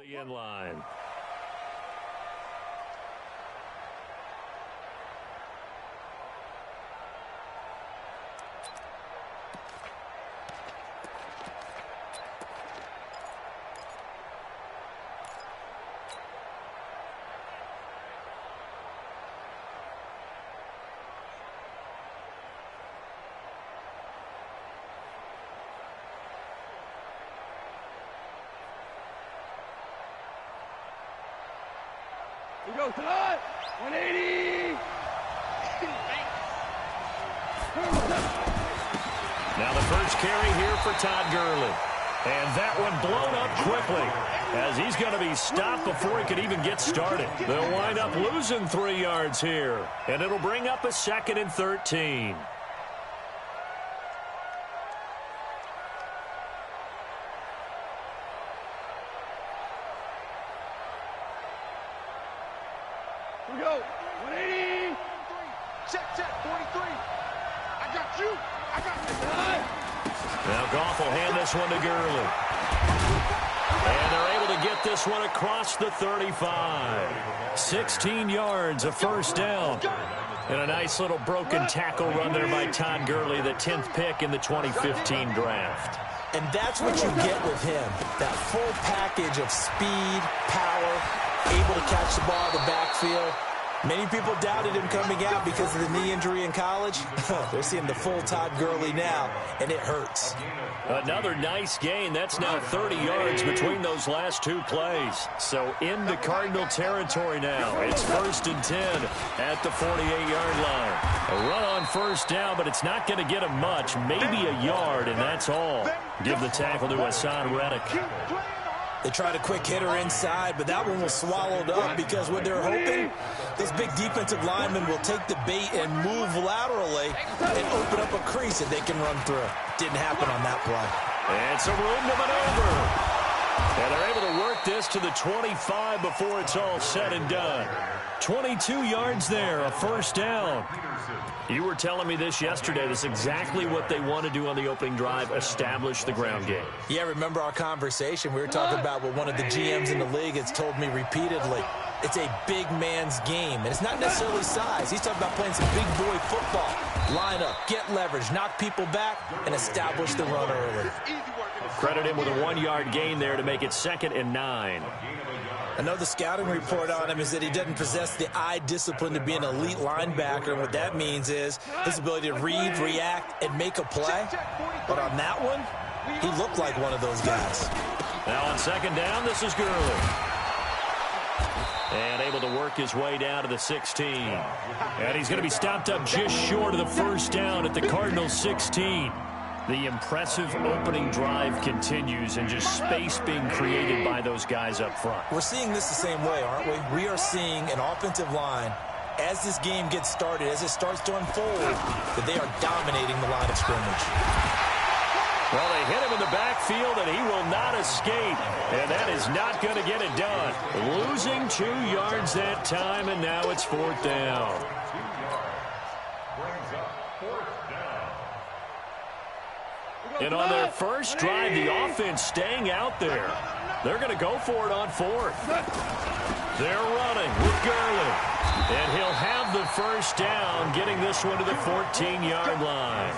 The end line. We go, Todd! 180! Now the first carry here for Todd Gurley. And that one blown up quickly as he's going to be stopped before he could even get started. They'll wind up losing 3 yards here, and it'll bring up a 2nd and 13. We go, 180! Check, 43. I got you. Now Goff will hand this one to Gurley. And they're able to get this one across the 35. 16 yards, a first down. And a nice little broken tackle run there by Todd Gurley, the 10th pick in the 2015 draft. And that's what you get with him, that full package of speed, power, able to catch the ball in the backfield. Many people doubted him coming out because of the knee injury in college. They're seeing the full Todd Gurley now, and it hurts. Another nice gain. That's now 30 yards between those last 2 plays. So into Cardinal territory now. It's 1st and 10 at the 48-yard line. A run on first down, but it's not going to get him much. Maybe a yard, and that's all. Give the tackle to Hassan Reddick. They tried a quick hitter inside, but that one was swallowed up because what they're hoping, this big defensive lineman will take the bait and move laterally and open up a crease that they can run through. Didn't happen on that play. And some room to maneuver. And they're able to work this to the 25 before it's all said and done. 22 yards there, a first down. You were telling me this yesterday. This is exactly what they want to do on the opening drive, establish the ground game. Yeah, remember our conversation? We were talking about what one of the GMs in the league has told me repeatedly. It's a big man's game, and it's not necessarily size. He's talking about playing some big boy football. Line up, get leverage, knock people back, and establish the run early. Credit him with a 1-yard gain there to make it 2nd and 9. Another scouting report on him is that he doesn't possess the eye discipline to be an elite linebacker, and what that means is his ability to read, react, and make a play. But on that one, he looked like one of those guys. Now on 2nd down, this is Gurley. And able to work his way down to the 16. And he's going to be stopped up just short of the first down at the Cardinals' 16. The impressive opening drive continues and just space being created by those guys up front. We're seeing this the same way, aren't we? We are seeing an offensive line, as this game gets started, as it starts to unfold, that they are dominating the line of scrimmage. Well, they hit him in the backfield, and he will not escape. And that is not going to get it done. Losing 2 yards that time, and now it's 4th down. And on their first drive, the offense staying out there. They're going to go for it on 4th. They're running with Gurley. And he'll have the first down, getting this one to the 14-yard line.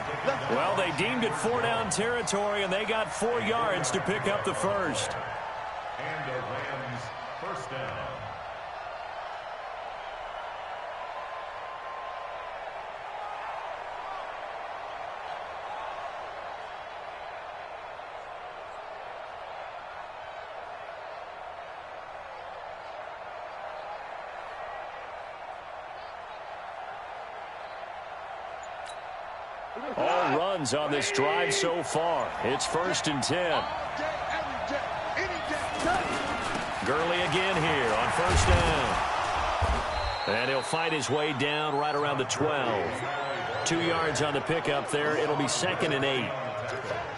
Well, they deemed it 4-down territory, and they got 4 yards to pick up the first. And the Rams' first down. All runs on this drive so far. It's 1st and 10. Gurley again here on first down. And he'll fight his way down right around the 12. 2 yards on the pickup there. It'll be 2nd and 8.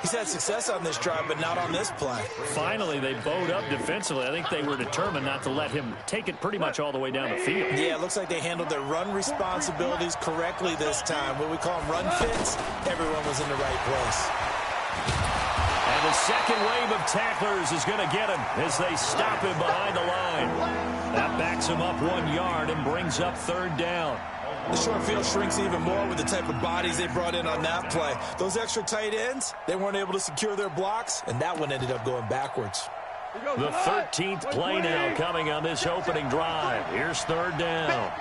He's had success on this drive, but not on this play. Finally, they bowed up defensively. I think they were determined not to let him take it pretty much all the way down the field. Yeah, it looks like they handled their run responsibilities correctly this time. What we call them run fits, everyone was in the right place. And the second wave of tacklers is going to get him as they stop him behind the line. That backs him up 1 yard and brings up third down. The short field shrinks even more with the type of bodies they brought in on that play. Those extra tight ends, they weren't able to secure their blocks, and that one ended up going backwards. The 13th play now coming on this opening drive. Here's third down.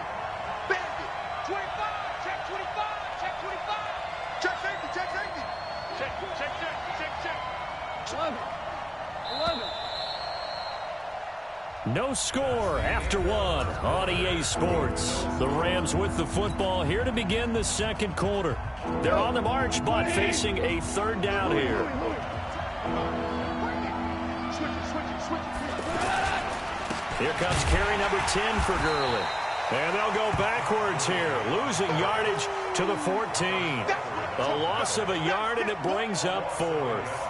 25, check 25, check 25. Check safety, check safety. Check. 11. No score after one on EA Sports. The Rams with the football here to begin the second quarter. They're on the march, but facing a third down here. Here comes carry number 10 for Gurley. And they'll go backwards here, losing yardage to the 14. A loss of a yard, and it brings up fourth.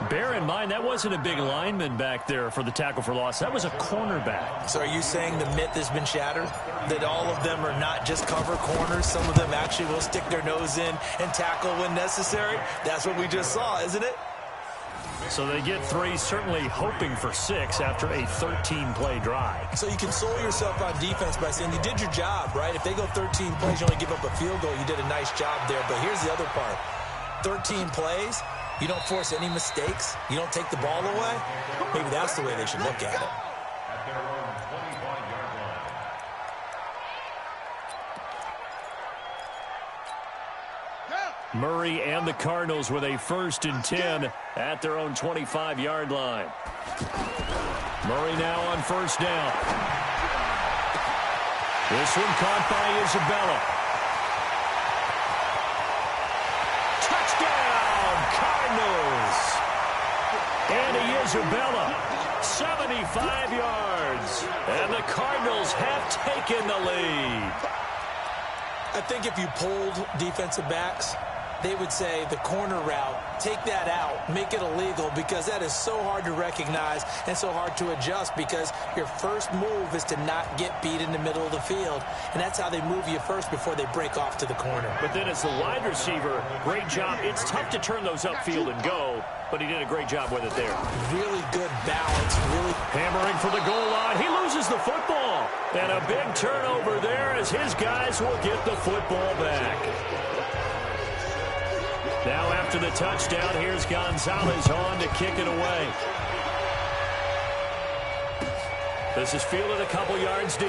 Bear in mind, that wasn't a big lineman back there for the tackle for loss. That was a cornerback. So are you saying the myth has been shattered? That all of them are not just cover corners? Some of them actually will stick their nose in and tackle when necessary? That's what we just saw, isn't it? So they get 3, certainly hoping for 6 after a 13-play drive. So you console yourself on defense by saying you did your job, right? If they go 13 plays, you only give up a field goal, you did a nice job there. But here's the other part. 13 plays, you don't force any mistakes, you don't take the ball away. Maybe that's the way they should look at it. At their own 21-yard line. Murray and the Cardinals with a 1st and 10 at their own 25-yard line. Murray now on first down. This one caught by Isabella. Touchdown, Cardinals. Andy Isabella, 75 yards. And the Cardinals have taken the lead. I think if you polled defensive backs, they would say the corner route, take that out, make it illegal, because that is so hard to recognize and so hard to adjust, because your first move is to not get beat in the middle of the field, and that's how they move you first before they break off to the corner. But then as the wide receiver, great job. It's tough to turn those upfield and go, but he did a great job with it there. Really good balance, really. Hammering for the goal line. He loses the football. And a big turnover there as his guys will get the football back. Now after the touchdown, here's Gonzalez on to kick it away. This is fielded a couple yards deep.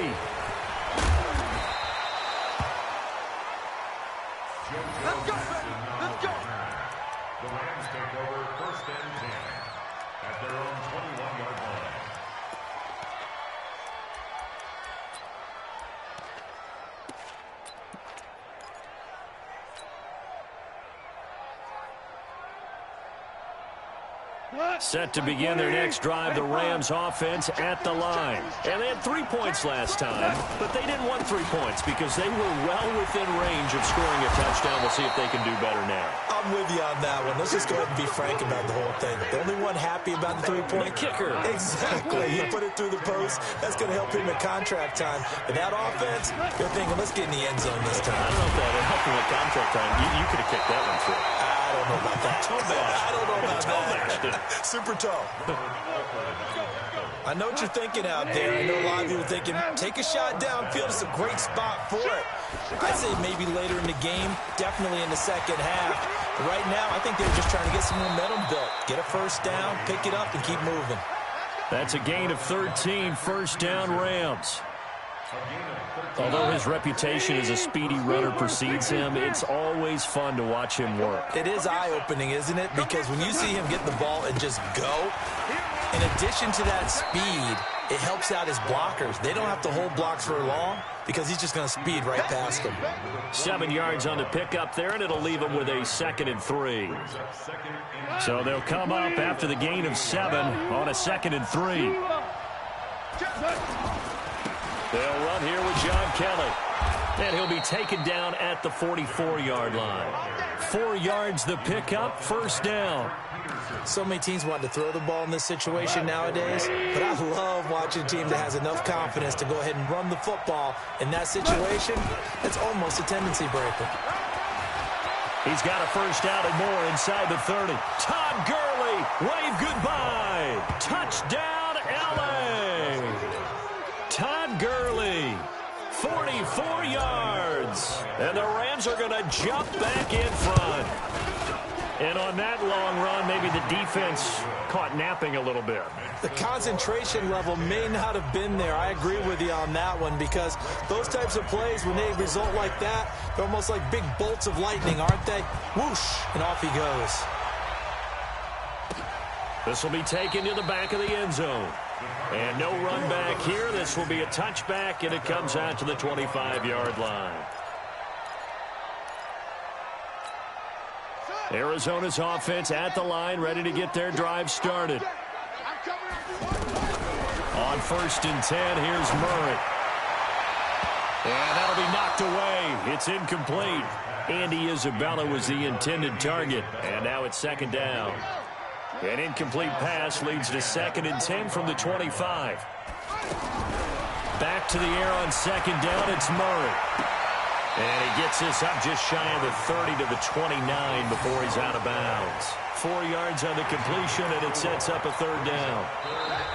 Let's go, baby. Let's go. The Rams take over 1st and 10 at their own 21-yard line. Set to begin their next drive, the Rams offense at the line. And they had 3 points last time, but they didn't want 3 points because they were well within range of scoring a touchdown. We'll see if they can do better now. I'm with you on that one. Let's just go ahead and be frank about the whole thing. The only one happy about the 3-point kicker. Exactly. He put it through the post. That's going to help him at contract time. But that offense, they're thinking, let's get in the end zone this time. I don't know if that helped him at contract time. You could have kicked that one through. I don't know about that. I don't know about that. Super toe. I know what you're thinking out there. I know a lot of you are thinking, take a shot downfield. It's a great spot for it. I'd say maybe later in the game, definitely in the second half. But right now, I think they're just trying to get some momentum built. Get a first down, pick it up, and keep moving. That's a gain of 13, first down Rams. Although his reputation as a speedy runner precedes him, it's always fun to watch him work. It is eye-opening, isn't it? Because when you see him get the ball and just go, in addition to that speed, it helps out his blockers. They don't have to hold blocks for long because he's just going to speed right past them. 7 yards on the pickup there, and it'll leave him with a 2nd and 3. So they'll come up after the gain of 7 on a 2nd and 3. They'll run here with John Kelly. And he'll be taken down at the 44-yard line. 4 yards the pickup, first down. So many teams want to throw the ball in this situation nowadays, but I love watching a team that has enough confidence to go ahead and run the football. In that situation, it's almost a tendency breaker. He's got a first down and more inside the 30. Todd Gurley wave goodbye. Touchdown, L.A. Todd Gurley, 44 yards. And the Rams are going to jump back in front. And on that long run, maybe the defense caught napping a little bit. The concentration level may not have been there. I agree with you on that one, because those types of plays, when they result like that, they're almost like big bolts of lightning, aren't they? Whoosh, and off he goes. This will be taken to the back of the end zone. And no run back here. This will be a touchback, and it comes out to the 25-yard line. Arizona's offense at the line, ready to get their drive started. On 1st and 10, here's Murray. And that'll be knocked away. It's incomplete. Andy Isabella was the intended target. And now it's 2nd down. An incomplete pass leads to 2nd and 10 from the 25. Back to the air on 2nd down, it's Murray. And he gets this up just shy of the 30 to the 29 before he's out of bounds. 4 yards on the completion, and it sets up a 3rd down.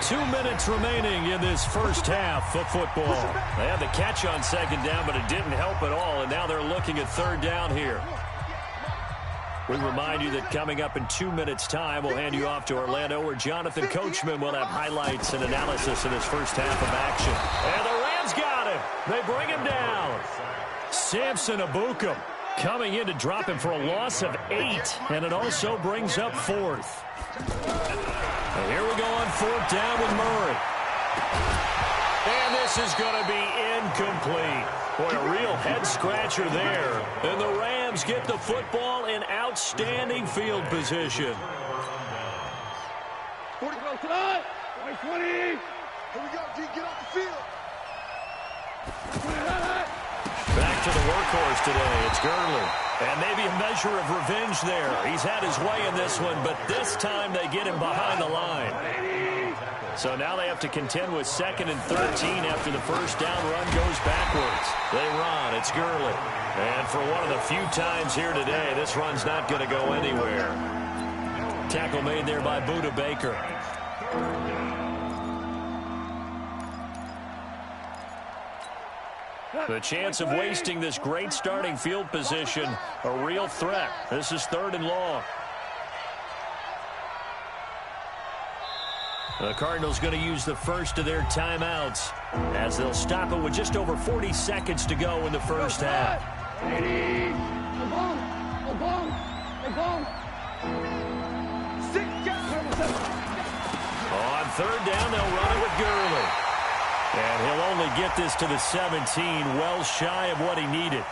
2 minutes remaining in this first half of football. They had the catch on 2nd down, but it didn't help at all, and now they're looking at 3rd down here. We remind you that coming up in 2 minutes' time, we'll hand you off to Orlando, where Jonathan Coachman will have highlights and analysis in his first half of action. And the Rams got him. They bring him down. Samson Abukum coming in to drop him for a loss of 8, and it also brings up 4th. And here we go on 4th down with Murray. And this is going to be incomplete. Boy, a real head-scratcher there. And the Rams get the football in outstanding field position. 40 goes tonight. 20. Here we go, D. Get off the field. Back to the workhorse today. It's Gurley. And maybe a measure of revenge there. He's had his way in this one, but this time they get him behind the line. So now they have to contend with 2nd and 13 after the first down run goes backwards. They run. It's Gurley. And for one of the few times here today, this run's not going to go anywhere. Tackle made there by Budda Baker. The chance of wasting this great starting field position, a real threat. This is 3rd and long. The Cardinals going to use the first of their timeouts as they'll stop it with just over 40 seconds to go in the first half. On 3rd down, they'll run it with Gurley. And he'll only get this to the 17, well shy of what he needed.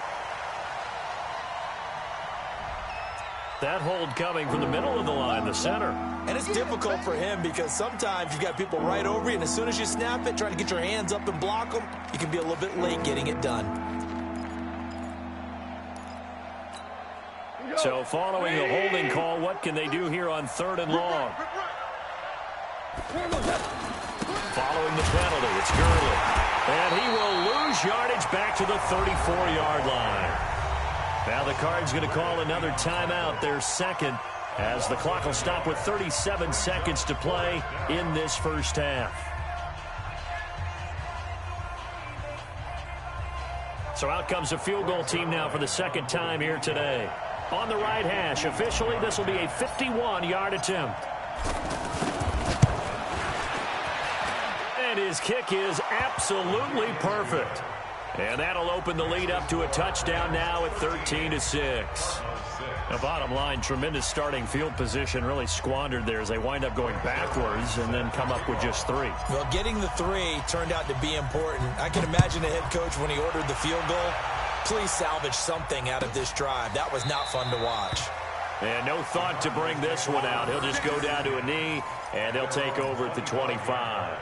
That hold coming from the middle of the line, the center. And it's difficult for him because sometimes you got people right over you, and as soon as you snap it, trying to get your hands up and block them, you can be a little bit late getting it done. So following the holding call, what can they do here on 3rd and long? Following the penalty, it's Gurley. And he will lose yardage back to the 34-yard line. Now the Cards going to call another timeout, their 2nd, as the clock will stop with 37 seconds to play in this first half. So out comes a field goal team now for the 2nd time here today. On the right hash, officially this will be a 51-yard attempt. And his kick is absolutely perfect. And that'll open the lead up to a touchdown now at 13-6. The bottom line, tremendous starting field position, really squandered there as they wind up going backwards and then come up with just 3. Well, getting the 3 turned out to be important. I can imagine the head coach when he ordered the field goal. Please salvage something out of this drive. That was not fun to watch. And no thought to bring this one out. He'll just go down to a knee, and they'll take over at the 25.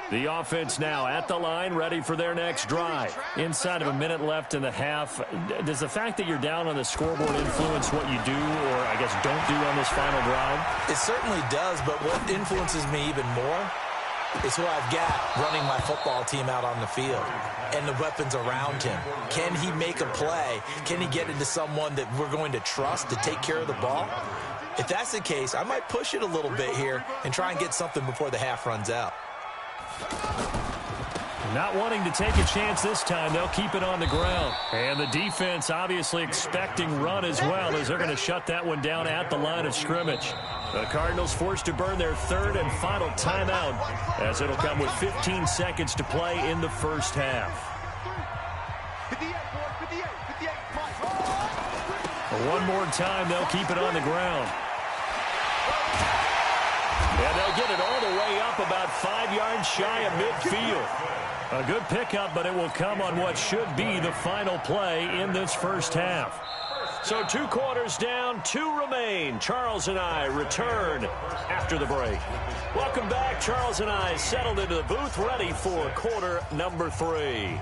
The offense now at the line, ready for their next drive. Inside of a minute left in the half, does the fact that you're down on the scoreboard influence what you do or, I guess, don't do on this final drive? It certainly does, but what influences me even more It's who I've got running my football team out on the field and the weapons around him. Can he make a play? Can he get into someone that we're going to trust to take care of the ball? If that's the case, I might push it a little bit here and try and get something before the half runs out. Not wanting to take a chance this time, they'll keep it on the ground. And the defense obviously expecting run as well, as they're going to shut that one down at the line of scrimmage. The Cardinals forced to burn their third and final timeout, as it'll come with 15 seconds to play in the first half. 58, boy, 58, 58. One more time, they'll keep it on the ground. And they'll get it all the way up about 5 yards shy of midfield. A good pickup, but it will come on what should be the final play in this first half. So 2 quarters down, 2 remain. Charles and I return after the break. Welcome back. Charles and I settled into the booth, ready for quarter number 3.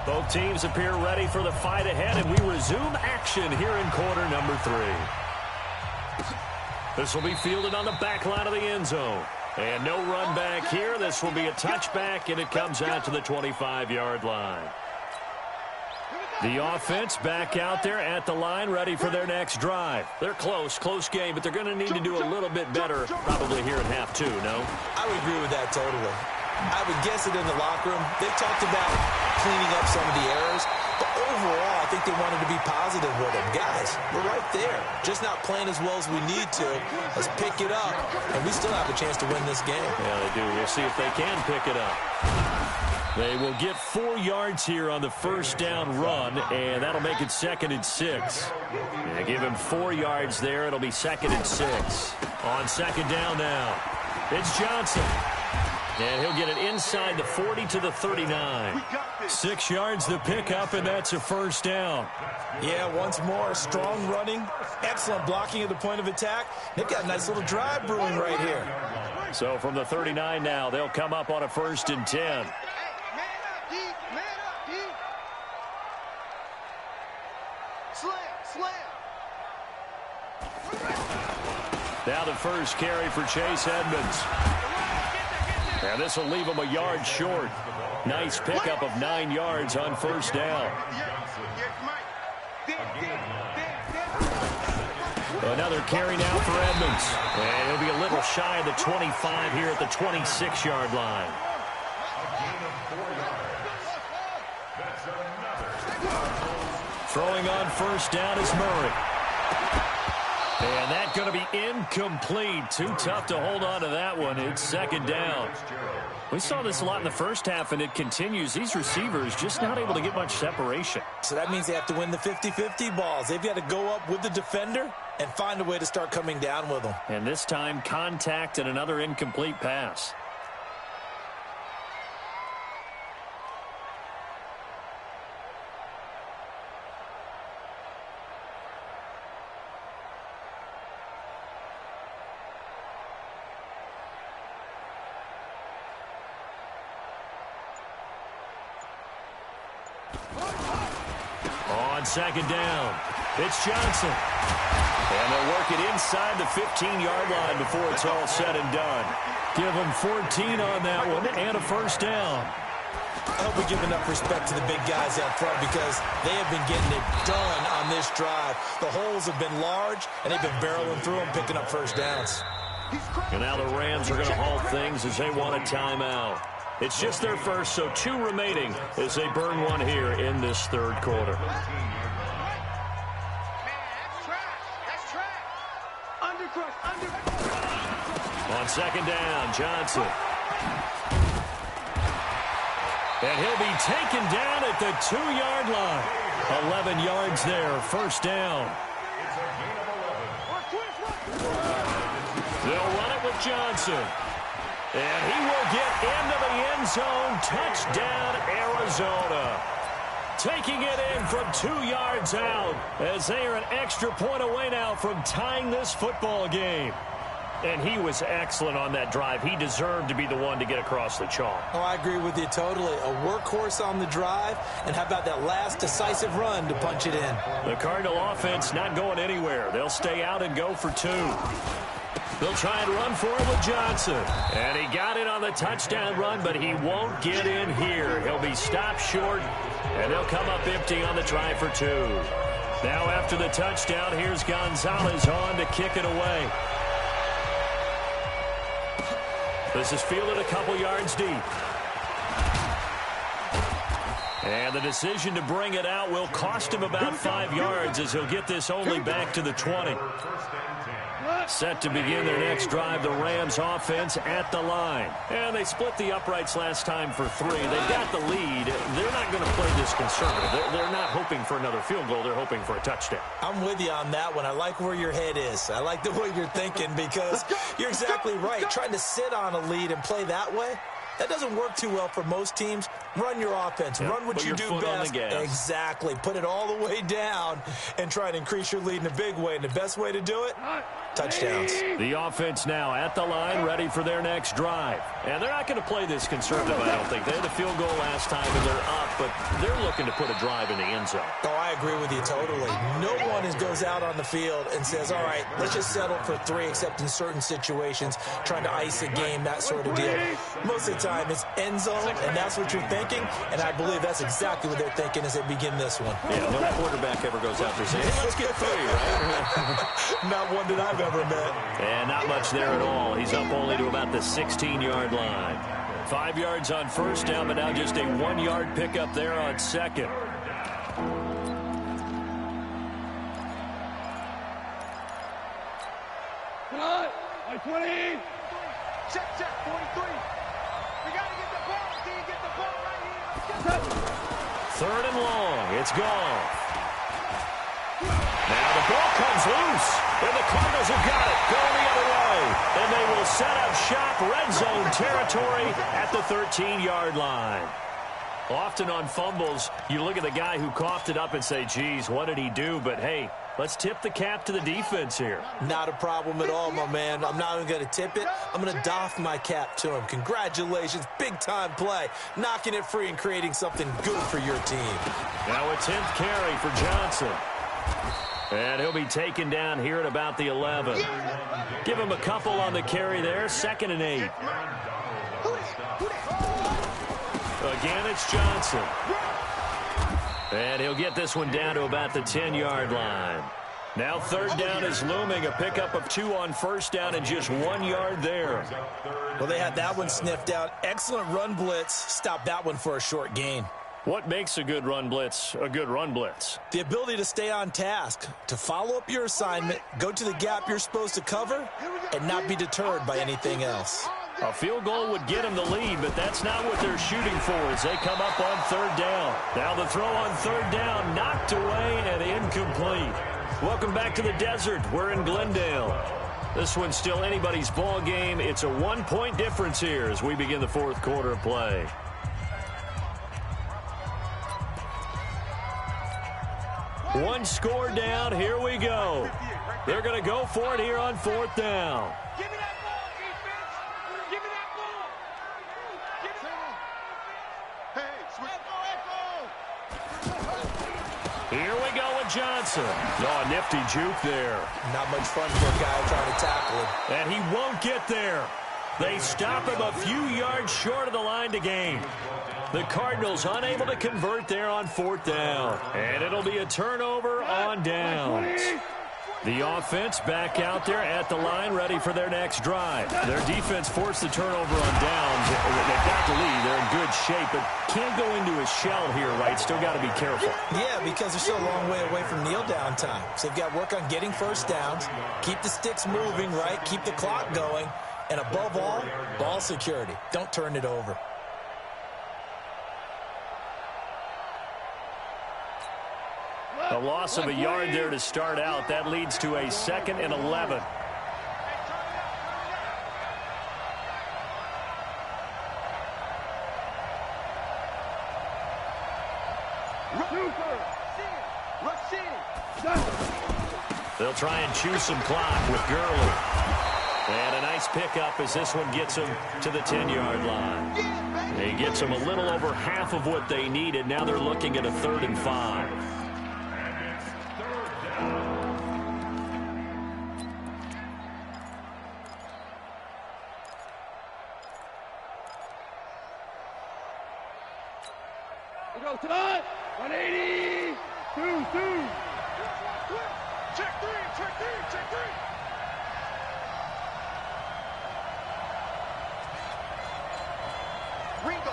Both teams appear ready for the fight ahead, and we resume action here in quarter number 3. This will be fielded on the back line of the end zone. And no run back here. This will be a touchback, and it comes out to the 25-yard line. The offense back out there at the line, ready for their next drive. They're close game, but they're going to need to do a little bit better probably here at half 2, no? I would agree with that totally. I would guess it in the locker room. They talked about cleaning up some of the errors, but overall, I think they wanted to be positive with them. Guys, we're right there. Just not playing as well as we need to. Let's pick it up, and we still have a chance to win this game. Yeah, they do. We'll see if they can pick it up. They will get 4 yards here on the first down run, and that'll make it 2nd and 6. Yeah, give him 4 yards there. It'll be 2nd and 6. On 2nd down now, it's Johnson. And he'll get it inside the 40 to the 39. 6 yards the pickup, and that's a first down. Yeah, once more, strong running, excellent blocking at the point of attack. They've got a nice little drive brewing right here. So from the 39 now, they'll come up on a 1st and 10. Man up, D. Man up, D. Slam. Now the first carry for Chase Edmonds. And this will leave him a yard short. Nice pickup of 9 yards on first down. Another carry now for Edmonds. And he'll be a little shy of the 25 here at the 26-yard line. Throwing on first down is Murray. And that's going to be incomplete. Too tough to hold on to that one. It's 2nd down. We saw this a lot in the first half, and it continues. These receivers just not able to get much separation. So that means they have to win the 50-50 balls. They've got to go up with the defender and find a way to start coming down with them. And this time, contact and another incomplete pass. On 2nd down, it's Johnson. And they'll work it inside the 15-yard line before it's all said and done. Give them 14 on that one and a first down. I hope we give enough respect to the big guys up front because they have been getting it done on this drive. The holes have been large, and they've been barreling through them, picking up first downs. And now the Rams are going to halt things as they want a timeout. It's just their first, so 2 remaining as they burn one here in this 3rd quarter. Man, that's trash. Undercrush. On 2nd down, Johnson. And he'll be taken down at the 2-yard line. 11 yards there, first down. They'll run it with Johnson. And he will get into the end zone. Touchdown, Arizona. Taking it in from 2 yards out as they are an extra point away now from tying this football game. And he was excellent on that drive. He deserved to be the one to get across the chalk. Oh, I agree with you totally. A workhorse on the drive, and how about that last decisive run to punch it in? The Cardinal offense not going anywhere. They'll stay out and go for 2. They'll try and run for it with Johnson. And he got it on the touchdown run, but he won't get in here. He'll be stopped short, and they'll come up empty on the try for 2. Now after the touchdown, here's Gonzalez on to kick it away. This is fielded a couple yards deep. And the decision to bring it out will cost him about 5 yards as he'll get this only back to the 20. Set to begin their next drive, the Rams offense at the line. And they split the uprights last time for 3. They've got the lead. They're not going to play this conservative. They're not hoping for another field goal. They're hoping for a touchdown. I'm with you on that one. I like where your head is. I like the way you're thinking because you're exactly right. Trying to sit on a lead and play that way, that doesn't work too well for most teams. Run your offense. Yep, run what you do best. Exactly. Put it all the way down and try to increase your lead in a big way. And the best way to do it, touchdowns. The offense now at the line, ready for their next drive. And they're not going to play this conservative, I don't think. They had the field goal last time, and they're up, but they're looking to put a drive in the end zone. Oh, I agree with you totally. No one goes out on the field and says, all right, let's just settle for 3, except in certain situations, trying to ice a game, that sort of deal. Most of the time, it's end zone, and that's what you're thinking, and I believe that's exactly what they're thinking as they begin this one. Yeah, no quarterback ever goes out there saying, hey, let's get 3, right? Not one that I've ever met. And not much there at all. He's up only to about the 16-yard line. 5 yards on first down, but now just a 1-yard pickup there on second. Cut! 20! Check, 43. We got to get the ball. Can you get the ball right here? 3rd and long. It's gone. Now the ball comes loose, and the Cardinals have got it. Going the other way, and they will set up shop, red zone territory at the 13-yard line. Often on fumbles, you look at the guy who coughed it up and say, geez, what did he do? But, hey, let's tip the cap to the defense here. Not a problem at all, my man. I'm not even going to tip it. I'm going to doff my cap to him. Congratulations. Big-time play. Knocking it free and creating something good for your team. Now a 10th carry for Johnson. And he'll be taken down here at about the 11. Give him a couple on the carry there. 2nd and 8. Again, it's Johnson. And he'll get this one down to about the 10-yard line. Now 3rd down is looming. A pickup of 2 on first down and just 1 yard there. Well, they had that one sniffed out. Excellent run blitz. Stop that one for a short gain. What makes a good run blitz a good run blitz? The ability to stay on task, to follow up your assignment, go to the gap you're supposed to cover, and not be deterred by anything else. A field goal would get them the lead, but that's not what they're shooting for as they come up on 3rd down. Now the throw on 3rd down, knocked away and incomplete. Welcome back to the desert. We're in Glendale. This one's still anybody's ball game. It's a 1-point difference here as we begin the 4th quarter of play. One score down. Here we go. They're going to go for it here on 4th down. Give me that ball, defense. Give me that ball. Give me that. Hey, switch. Here we go with Johnson. Oh, nifty juke there. Not much fun for a guy trying to tackle him. And he won't get there. They stop him a few yards short of the line to gain. The Cardinals unable to convert there on 4th down. And it'll be a turnover on downs. The offense back out there at the line, ready for their next drive. Their defense forced the turnover on downs. They've got the lead. They're in good shape, but can't go into a shell here, right? Still got to be careful. Yeah, because they're still a long way away from kneel down time. So they've got to work on getting first downs, keep the sticks moving, right? Keep the clock going. And above all, ball security. Don't turn it over. A loss of a yard there to start out. That leads to a 2nd and 11. They'll try and chew some clock with Gurley. And a nice pickup as this one gets them to the 10-yard line. He gets them a little over half of what they needed. Now they're looking at a 3rd and 5. We go tonight. 180. 2. Check 3. Ringo.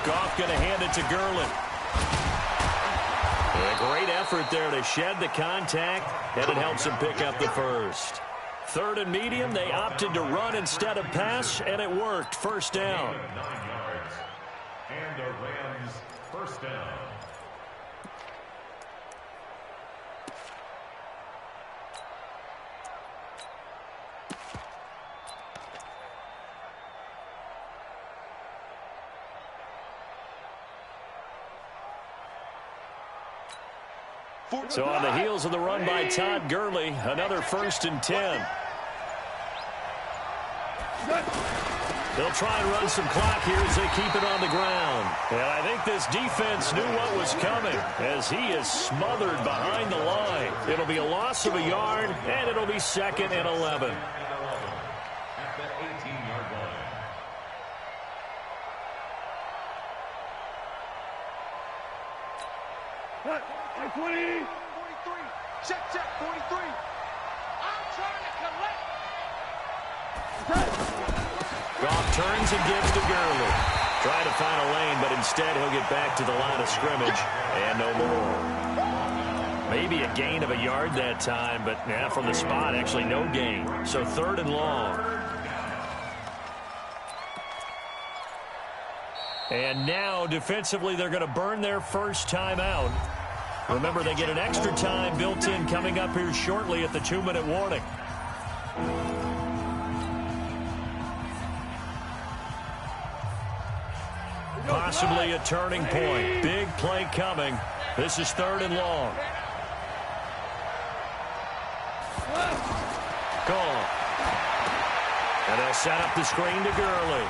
Goff going to hand it to Gurley. A great effort there to shed the contact, and it helps him pick up the first. 3rd and medium, they opted to run instead of pass, and it worked. First down. 9 yards. And the Rams first down. So on the heels of the run by Todd Gurley, another 1st and 10. They'll try and run some clock here as they keep it on the ground. And I think this defense knew what was coming as he is smothered behind the line. It'll be a loss of a yard, and it'll be 2nd and 11. At the 18-yard line. Cut. 20. 43. Check. 43. I'm trying to collect. Goff turns and gives to Gurley. Trying to find a lane, but instead he'll get back to the line of scrimmage and no more. Maybe a gain of a yard that time, but from the spot, actually no gain. So 3rd and long. And now, defensively, they're going to burn their first time out. Remember, they get an extra time built in coming up here shortly at the 2-minute warning. Possibly a turning point. Big play coming. This is 3rd and long. Gone. And they'll set up the screen to Gurley.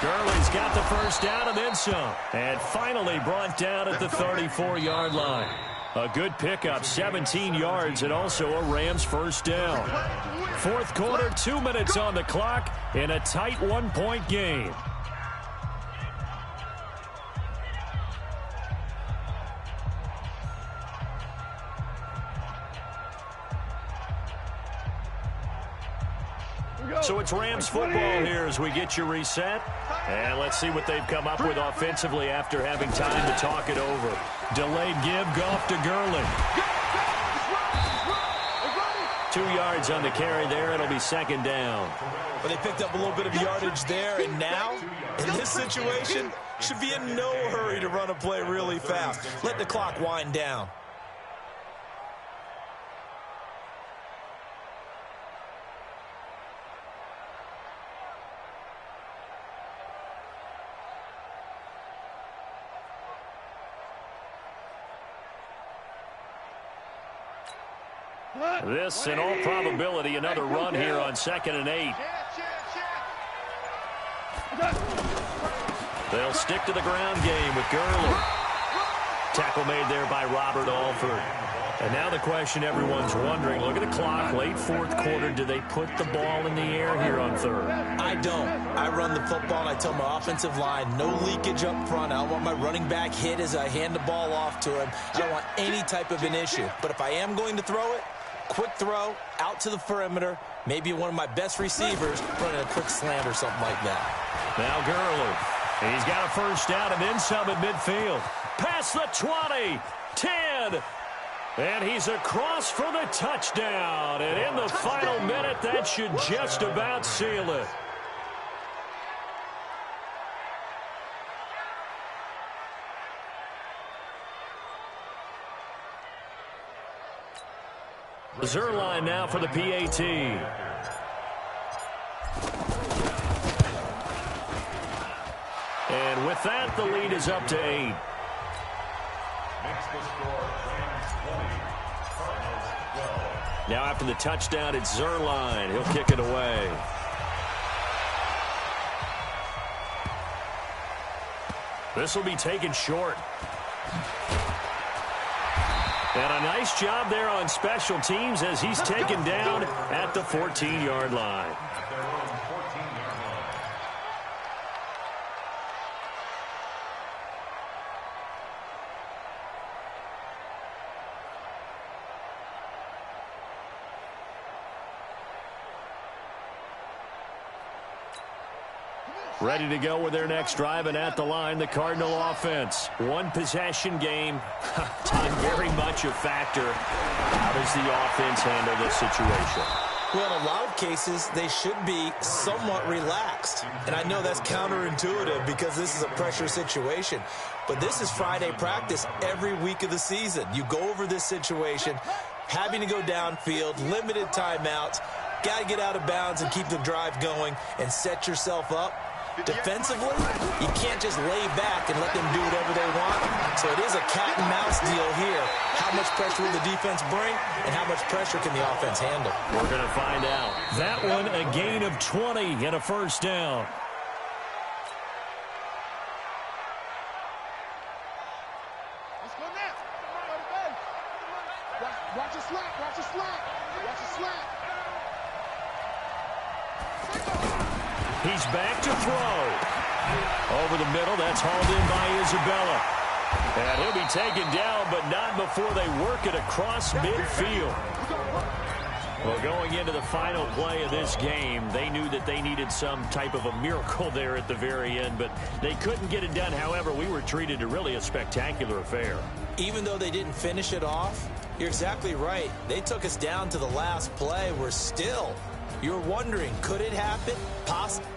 Gurley's got the first down and then some. And finally brought down at the 34-yard line. A good pickup, 17 yards, and also a Rams first down. 4th quarter, 2 minutes on the clock in a tight 1-point game. So it's Rams football here as we get you reset. And let's see what they've come up with offensively after having time to talk it over. Delayed give, Goff to Gurley. 2 yards on the carry there. It'll be 2nd down. Well, they picked up a little bit of yardage there, and now, in this situation, should be in no hurry to run a play really fast. Let the clock wind down. This, in all probability, another run here on 2nd and 8. They'll stick to the ground game with Gurley. Tackle made there by Robert Alford. And now the question everyone's wondering, look at the clock, late 4th quarter, do they put the ball in the air here on 3rd? I don't. I run the football, and I tell my offensive line, no leakage up front. I don't want my running back hit as I hand the ball off to him. I don't want any type of an issue. But if I am going to throw it, quick throw, out to the perimeter, maybe one of my best receivers running a quick slant or something like that. Now Gurley. He's got a first down and then some at midfield. Past the 20, 10, and he's across for the touchdown. And in the final minute, that should just about seal it. Zerline now for the PAT. And with that, the lead is up to 8. Makes the score Rams 20, Now after the touchdown, it's Zerline. He'll kick it away. This will be taken short. And a nice job there on special teams as he's taken down at the 14-yard line. Ready to go with their next drive, and at the line, the Cardinal offense. One possession game. Time very much a factor. How does the offense handle this situation? Well, in a lot of cases, they should be somewhat relaxed. And I know that's counterintuitive because this is a pressure situation. But this is Friday practice every week of the season. You go over this situation, having to go downfield, limited timeouts, got to get out of bounds and keep the drive going and set yourself up. Defensively, you can't just lay back and let them do whatever they want. So it is a cat and mouse deal here. How much pressure will the defense bring, and how much pressure can the offense handle? We're going to find out. That one, a gain of 20 and a first down. Let's go now. Watch your slack. Watch your slack. Watch your slack. He's back to throw. Over the middle, that's hauled in by Isabella. And he'll be taken down, but not before they work it across midfield. Well, going into the final play of this game, they knew that they needed some type of a miracle there at the very end, but they couldn't get it done. However, we were treated to really a spectacular affair. Even though they didn't finish it off, you're exactly right. They took us down to the last play. We're still, you're wondering, could it happen? Possibly.